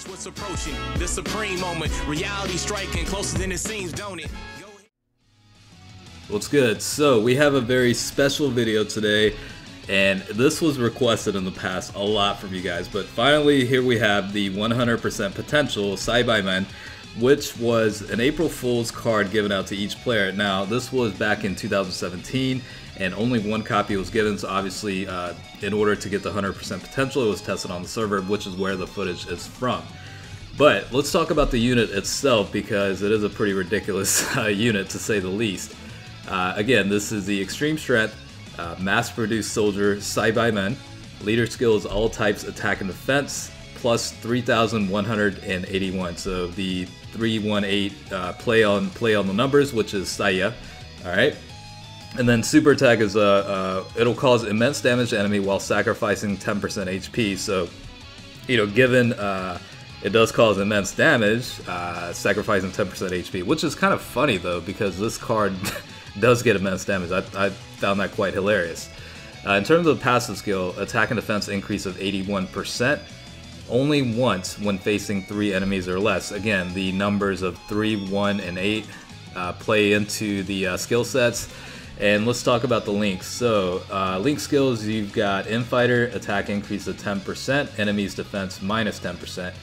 Watch what's approaching, the supreme moment. Reality striking closer than it seems, don't it? What's good? So we have a very special video today, and this was requested in the past a lot from you guys, but finally here we have the 100% potential Saibamen, which was an April Fool's card given out to each player. Now this was back in 2017 and only one copy was given, so obviously in order to get the 100% potential it was tested on the server, which is where the footage is from. But let's talk about the unit itself because it is a pretty ridiculous unit to say the least. Again, this is the Extreme Strength, mass-produced soldier Saibamen. Leader skill is all types attack and defense, plus 3,181. So the 318 play on the numbers, which is Saya. All right, and then super attack is it'll cause immense damage to enemy while sacrificing 10% HP. So you know, given it does cause immense damage, sacrificing 10% HP, which is kind of funny though because this card does get immense damage. I found that quite hilarious. In terms of the passive skill, attack and defense increase of 81%, only once when facing 3 enemies or less. Again, the numbers of 3, 1, and 8 play into the skill sets. And let's talk about the links. So, link skills, you've got Infighter, attack increase of 10%, enemies defense minus 10%.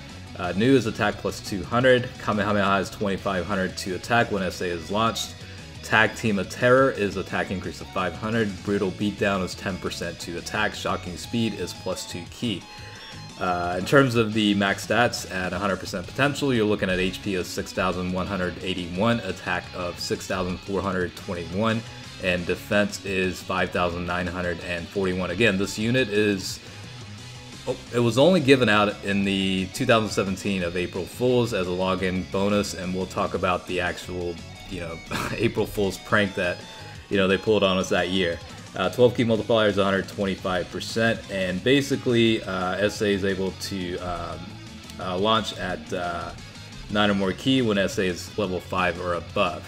New is attack plus 200, Kamehameha is 2500 to attack when SA is launched. Tag Team of Terror is attack increase of 500, Brutal Beatdown is 10% to attack, Shocking Speed is plus 2 Ki. In terms of the max stats at 100% potential, you're looking at HP of 6,181, attack of 6,421, and defense is 5,941. Again, this unit is... it was only given out in the 2017 of April Fools as a login bonus, and we'll talk about the actual, you know, April Fool's prank that, you know, they pulled on us that year. 12 Ki Multiplier is 125%, and basically SA is able to launch at 9 or more Ki when SA is level 5 or above.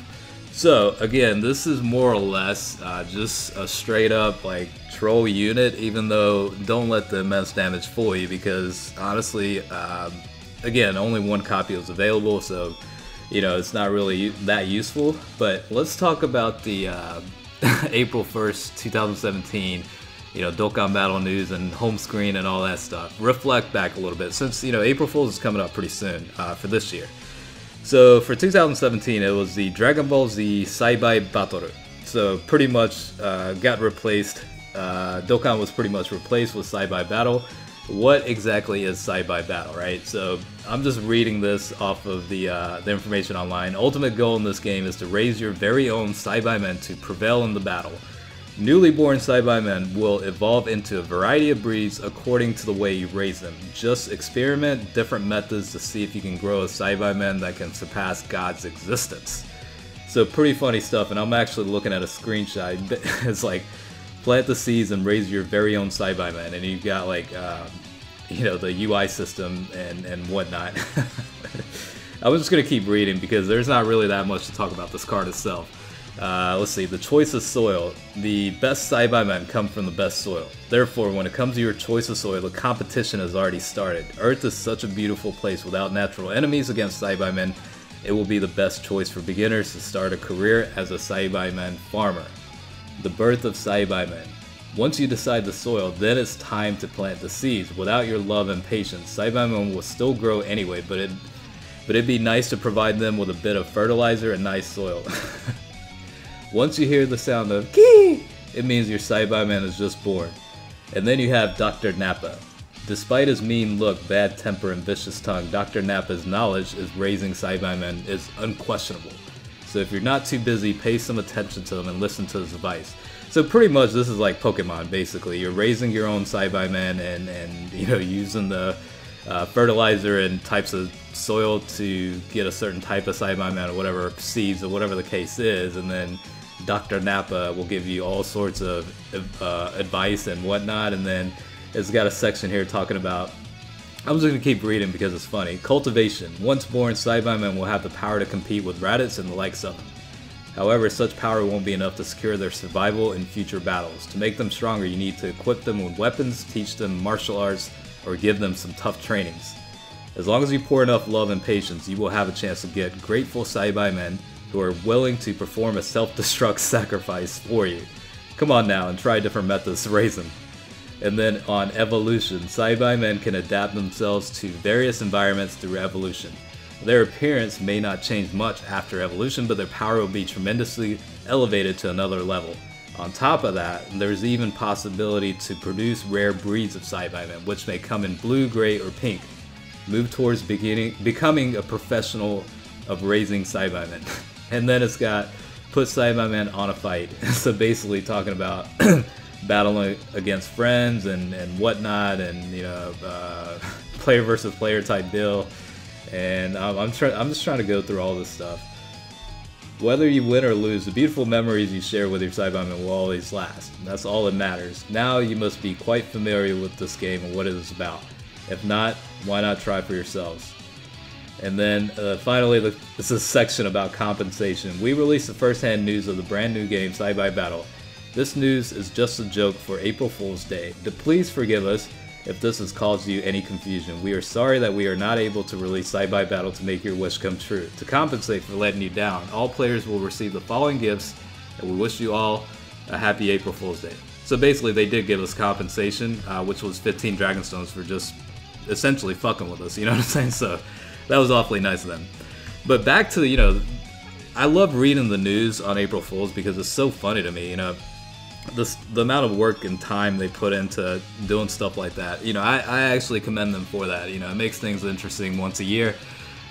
So again, this is more or less just a straight up like troll unit, even though don't let the immense damage fool you because honestly, again, only one copy was available, so you know, it's not really that useful. But let's talk about the April 1st, 2017, you know, Dokkan battle news and home screen and all that stuff. Reflect back a little bit since, you know, April Fool's is coming up pretty soon for this year. So for 2017, it was the Dragon Ball Z Saibai Battle. So pretty much got replaced. Dokkan was pretty much replaced with Saibai Battle. What exactly is Saibai Battle, right? So I'm just reading this off of the information online. Ultimate goal in this game is to raise your very own Saibamen to prevail in the battle. Newly born Saibamen will evolve into a variety of breeds according to the way you raise them. Just experiment different methods to see if you can grow a Saibamen that can surpass God's existence. So pretty funny stuff, and I'm actually looking at a screenshot. It's like, plant the seeds and raise your very own Saibamen, and you've got like, you know, the UI system and whatnot. I was just gonna keep reading because there's not really that much to talk about this card itself. Let's see, the choice of soil. The best Saibamen come from the best soil. Therefore, when it comes to your choice of soil, the competition has already started. Earth is such a beautiful place without natural enemies against Saibamen. It will be the best choice for beginners to start a career as a Saibamen farmer. The birth of Saibamen. Once you decide the soil, then it's time to plant the seeds. Without your love and patience, Saibamen will still grow anyway, but it'd be nice to provide them with a bit of fertilizer and nice soil. Once you hear the sound of Ki, it means your Saibamen is just born. And then you have Dr. Nappa. Despite his mean look, bad temper, and vicious tongue, Dr. Nappa's knowledge is raising Saibamen is unquestionable. So if you're not too busy, pay some attention to them and listen to his advice. So pretty much this is like Pokemon basically. You're raising your own Saibamen and you know, using the fertilizer and types of soil to get a certain type of Saibamen or whatever, seeds or whatever the case is, and then Dr. Nappa will give you all sorts of advice and whatnot, and then it's got a section here talking about, I'm just going to keep reading because it's funny. Cultivation. Once born, Saibamen will have the power to compete with Raditz and the likes of them. However, such power won't be enough to secure their survival in future battles. To make them stronger, you need to equip them with weapons, teach them martial arts, or give them some tough trainings. As long as you pour enough love and patience, you will have a chance to get grateful Saibamen who are willing to perform a self-destruct sacrifice for you. Come on now and try different methods to raise them. And then on evolution, Saibamen can adapt themselves to various environments through evolution. Their appearance may not change much after evolution, but their power will be tremendously elevated to another level. On top of that, there's even possibility to produce rare breeds of Saibamen, which may come in blue, gray, or pink. Move towards becoming a professional of raising Saibamen. And then it's got put Saibamen on a fight. So basically talking about battling against friends and whatnot, and you know, player versus player type deal. And I'm just trying to go through all this stuff. Whether you win or lose, the beautiful memories you share with your Saibamen will always last. That's all that matters. Now you must be quite familiar with this game and what it is about. If not, why not try for yourselves? And then finally, this is a section about compensation. We released the first-hand news of the brand new game Saibai Battle. This news is just a joke for April Fool's Day. Please forgive us if this has caused you any confusion. We are sorry that we are not able to release Saibai Battle to make your wish come true. To compensate for letting you down, all players will receive the following gifts, and we wish you all a happy April Fool's Day. So basically, they did give us compensation, which was 15 Dragonstones for just essentially fucking with us, you know what I'm saying? So that was awfully nice of them. But back to, you know, I love reading the news on April Fools because it's so funny to me, you know. The amount of work and time they put into doing stuff like that, you know, I actually commend them for that. You know, it makes things interesting once a year.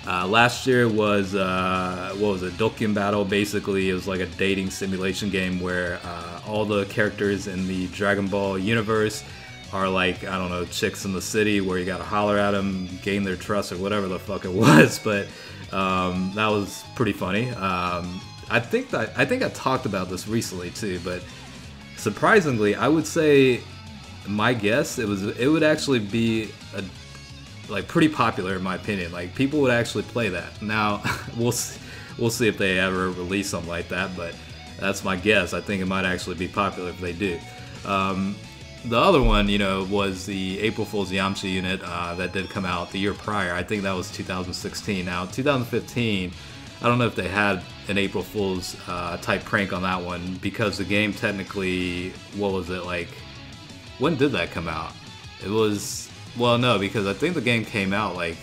Last year was, what was it, Dokkan Battle. Basically, it was like a dating simulation game where all the characters in the Dragon Ball universe are like, I don't know, chicks in the city where you gotta holler at them, gain their trust, or whatever the fuck it was. But that was pretty funny. I think I talked about this recently too, but surprisingly, I would say, my guess, it would actually be like pretty popular in my opinion. Like people would actually play that. Now we'll see if they ever release something like that, but that's my guess. I think it might actually be popular if they do. The other one, you know, was the April Fool's YAMCHA unit that did come out the year prior. I think that was 2016. Now 2015, I don't know if they had an April Fool's type prank on that one, because the game technically, what was it, like, when did that come out? It was, well, no, because I think the game came out like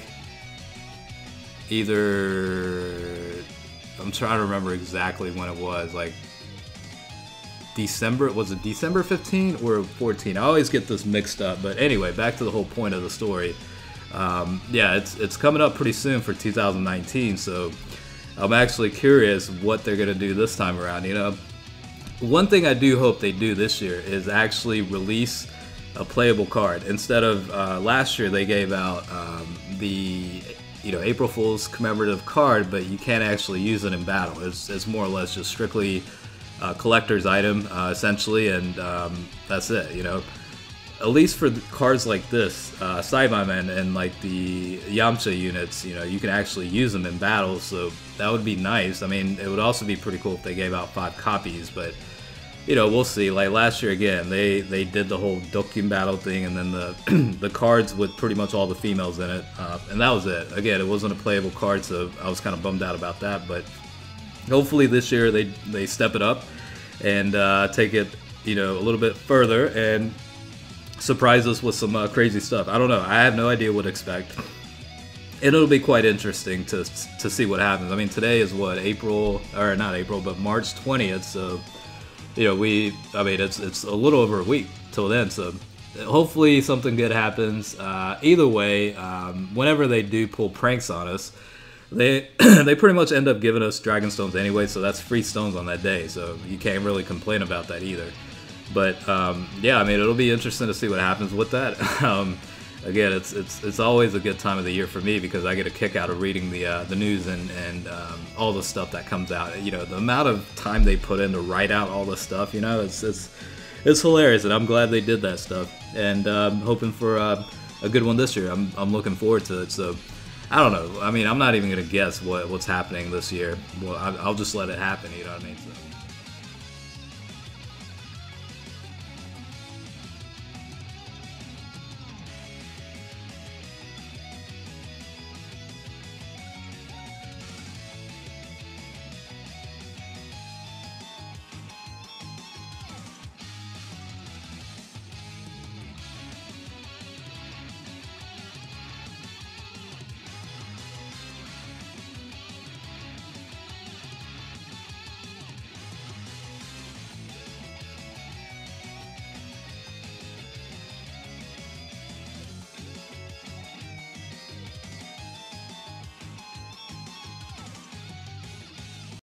either, I'm trying to remember exactly when it was, like December, was it December 15 or 14? I always get this mixed up, but anyway, back to the whole point of the story. Yeah, it's coming up pretty soon for 2019, so I'm actually curious what they're gonna do this time around. You know, one thing I do hope they do this year is actually release a playable card. Instead of last year they gave out the, you know, April Fool's commemorative card, but you can't actually use it in battle. It's more or less just strictly collector's item essentially, and that's it. You know, at least for cards like this, Saibamen and like the YAMCHA units, you know, you can actually use them in battle, so that would be nice. I mean, it would also be pretty cool if they gave out 5 copies, but you know, we'll see. Like last year again, they did the whole Dokkan battle thing, and then the cards with pretty much all the females in it, and that was it. Again, it wasn't a playable card, so I was kind of bummed out about that, but hopefully this year they step it up and take it, you know, a little bit further and surprise us with some crazy stuff. I don't know. I have no idea what to expect. It'll be quite interesting to see what happens. I mean, today is what, April, or not April, but March 20th. So, you know, I mean, it's a little over a week till then. So, hopefully something good happens. Either way, whenever they do pull pranks on us, they pretty much end up giving us Dragonstones anyway. So that's free stones on that day. So you can't really complain about that either. But yeah, I mean, it'll be interesting to see what happens with that. Again, it's always a good time of the year for me because I get a kick out of reading the news and all the stuff that comes out. You know, the amount of time they put in to write out all this stuff. You know, it's hilarious, and I'm glad they did that stuff. And I'm hoping for a good one this year. I'm looking forward to it. So I don't know. I mean, I'm not even gonna guess what's happening this year. Well, I'll just let it happen. You know what I mean? So.